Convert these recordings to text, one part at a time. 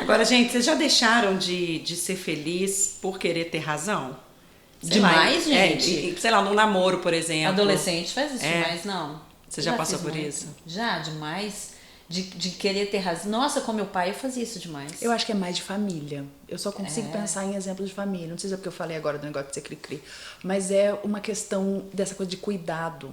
Agora, gente, vocês já deixaram de ser feliz por querer ter razão? Demais, gente. Sei lá, num namoro, por exemplo. Adolescente faz isso demais, não. Você já passou por isso? Já, demais. De querer ter razão. Nossa, com meu pai eu fazia isso demais. Eu acho que é mais de família. Eu só consigo pensar em exemplos de família. Não sei se é porque eu falei agora do negócio de ser cri-cri. Mas é uma questão dessa coisa de cuidado.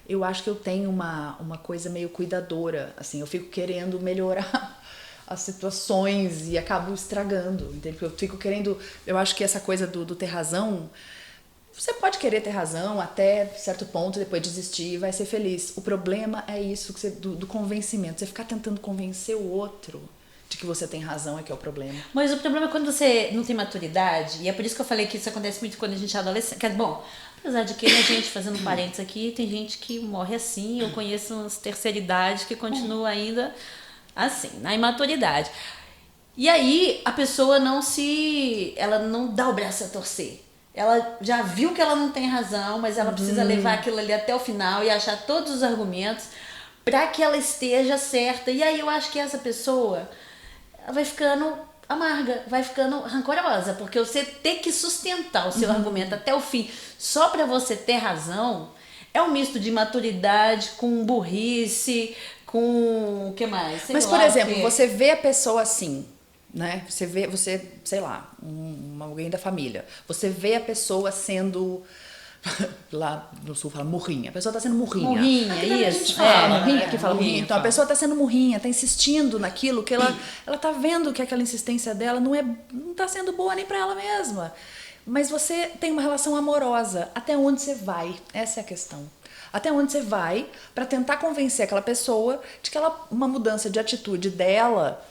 Eu acho que eu tenho uma coisa meio cuidadora. Assim, eu fico querendo melhorar as situações e acabo estragando. Entende? Porque eu fico querendo... Eu acho que essa coisa do ter razão... Você pode querer ter razão até certo ponto, depois desistir e vai ser feliz. O problema é isso, do convencimento. Você ficar tentando convencer o outro de que você tem razão é que é o problema. Mas o problema é quando você não tem maturidade, e é por isso que eu falei que isso acontece muito quando a gente é adolescente. Bom, apesar de que a gente, fazendo parênteses aqui, tem gente que morre assim, eu conheço umas terceira idade que continua ainda assim, na imaturidade. E aí a pessoa ela não dá o braço a torcer. Ela já viu que ela não tem razão, mas ela precisa levar aquilo ali até o final e achar todos os argumentos para que ela esteja certa. E aí eu acho que essa pessoa vai ficando amarga, vai ficando rancorosa, porque você ter que sustentar o seu argumento até o fim só para você ter razão é um misto de maturidade com burrice, com o que mais? Mas, por exemplo, você vê a pessoa assim... Né? Sei lá, alguém da família. Você vê a pessoa sendo, lá no sul fala murrinha. A pessoa está sendo murrinha. Murrinha, isso. Aqui fala murrinha. Então a pessoa está sendo murrinha, está insistindo naquilo que ela está vendo que aquela insistência dela não está sendo boa nem para ela mesma. Mas você tem uma relação amorosa. Até onde você vai? Essa é a questão. Até onde você vai para tentar convencer aquela pessoa de que uma mudança de atitude dela...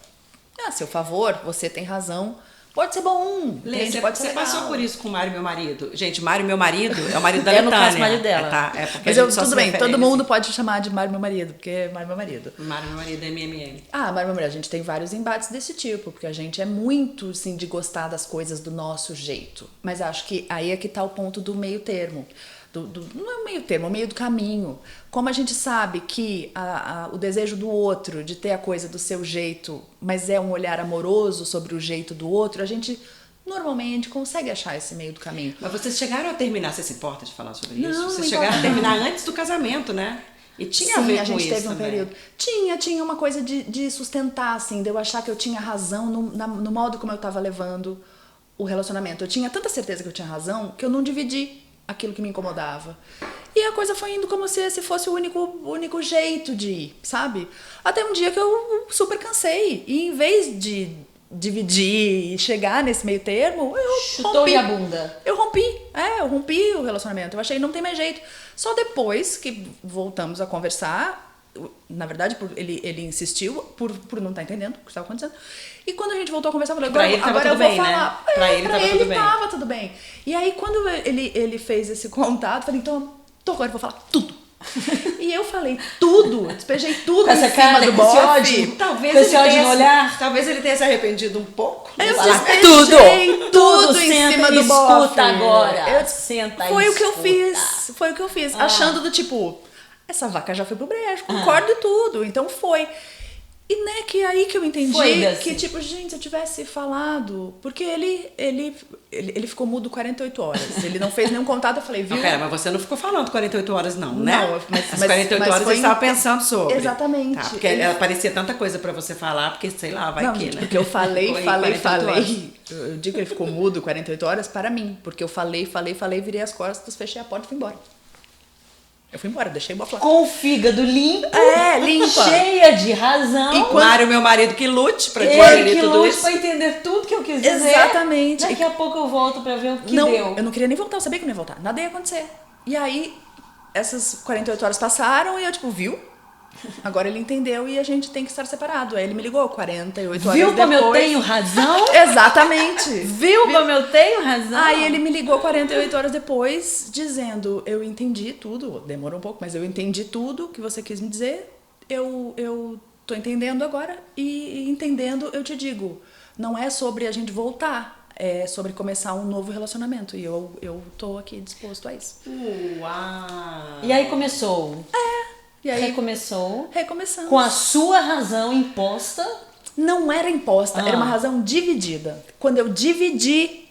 a seu favor, você tem razão, pode ser bom. Lê, você legal. passou por isso com o Mário, meu marido. Gente, Mário, meu marido, é o marido da Letânia. No caso, marido dela. Mas tudo bem, todo mundo pode chamar de Mário, meu marido, porque é Mário, meu marido. Mário, meu marido é MMM. Mário, meu marido, a gente tem vários embates desse tipo, porque a gente é muito, assim, de gostar das coisas do nosso jeito. Mas acho que aí é que tá o ponto do meio termo. Não é o meio termo, é o meio do caminho. Como a gente sabe que o desejo do outro de ter a coisa do seu jeito, mas é um olhar amoroso sobre o jeito do outro, a gente normalmente consegue achar esse meio do caminho. Mas vocês chegaram a terminar, você se importa de falar sobre isso? Não, vocês chegaram a terminar antes do casamento, né? E tinha a ver com isso. Sim, a gente teve um período. Tinha uma coisa de sustentar, assim, de eu achar que eu tinha razão no modo como eu estava levando o relacionamento. Eu tinha tanta certeza que eu tinha razão que eu não dividi aquilo que me incomodava. E a coisa foi indo como se esse fosse o único jeito de ir, sabe? Até um dia que eu super cansei. E em vez de dividir e chegar nesse meio termo, eu chutou rompi. A bunda. Eu rompi o relacionamento. Eu achei que não tem mais jeito. Só depois que voltamos a conversar, na verdade, ele insistiu por não estar entendendo o que estava acontecendo. E quando a gente voltou a conversar, eu falei, agora eu vou falar. Né? Pra ele tava tudo bem. E aí, quando ele fez esse contato, eu falei, então, agora eu vou falar tudo. E eu falei tudo, despejei tudo essa em cara cima do bofe. Talvez ele tenha se arrependido um pouco. Eu despejei tudo em cima do bofe. Escuta agora. Senta Foi o que eu fiz. Achando do tipo, essa vaca já foi pro brejo, concordo tudo. Então foi. E né, que aí que eu entendi que, tipo, gente, se eu tivesse falado... Porque ele ficou mudo 48 horas. Ele não fez nenhum contato, eu falei, viu? Não, pera, mas você não ficou falando 48 horas não, né? Não, mas... As 48 horas você estava pensando sobre. Exatamente. Tá, porque parecia tanta coisa pra você falar, porque, sei lá, vai que, né? Porque eu falei. Eu digo que ele ficou mudo 48 horas para mim. Porque eu falei, virei as costas, fechei a porta e fui embora. Eu fui embora, deixei boa placa. Com o fígado limpo. Limpa. Cheia de razão. E Mário, meu marido, que lute pra digerir tudo isso. Pra entender tudo que eu quis dizer. Exatamente. Daqui a pouco eu volto pra ver o que deu. Eu não queria nem voltar, eu sabia que não ia voltar. Nada ia acontecer. E aí, essas 48 horas passaram e eu, tipo, viu? Agora ele entendeu e a gente tem que estar separado. Aí ele me ligou 48 horas depois. Viu como eu tenho razão? Exatamente. Viu como eu tenho razão? Aí ele me ligou 48 horas depois, dizendo, eu entendi tudo, demorou um pouco, mas eu entendi tudo que você quis me dizer, eu tô entendendo agora, e entendendo eu te digo, não é sobre a gente voltar, é sobre começar um novo relacionamento, e eu tô aqui disposto a isso. Uau! E aí começou? E aí Recomeçou. Recomeçamos. Com a sua razão imposta. Não era imposta, era uma razão dividida. Quando eu dividi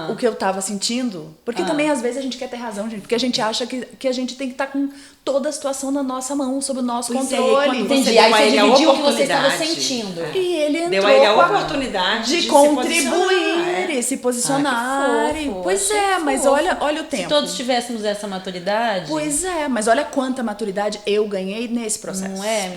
o que eu tava sentindo, porque também às vezes a gente quer ter razão, gente, porque a gente acha que a gente tem que estar com toda a situação na nossa mão, sob o nosso controle. Entendi, aí você dividiu o que você estava sentindo. E ele entrou deu a ele a com oportunidade de se contribuir posicionar, e se posicionar. Que fofo, Pois achei é, mas fofo. olha o tempo. Se todos tivéssemos essa maturidade, Pois é, mas olha quanta maturidade eu ganhei nesse processo. não é?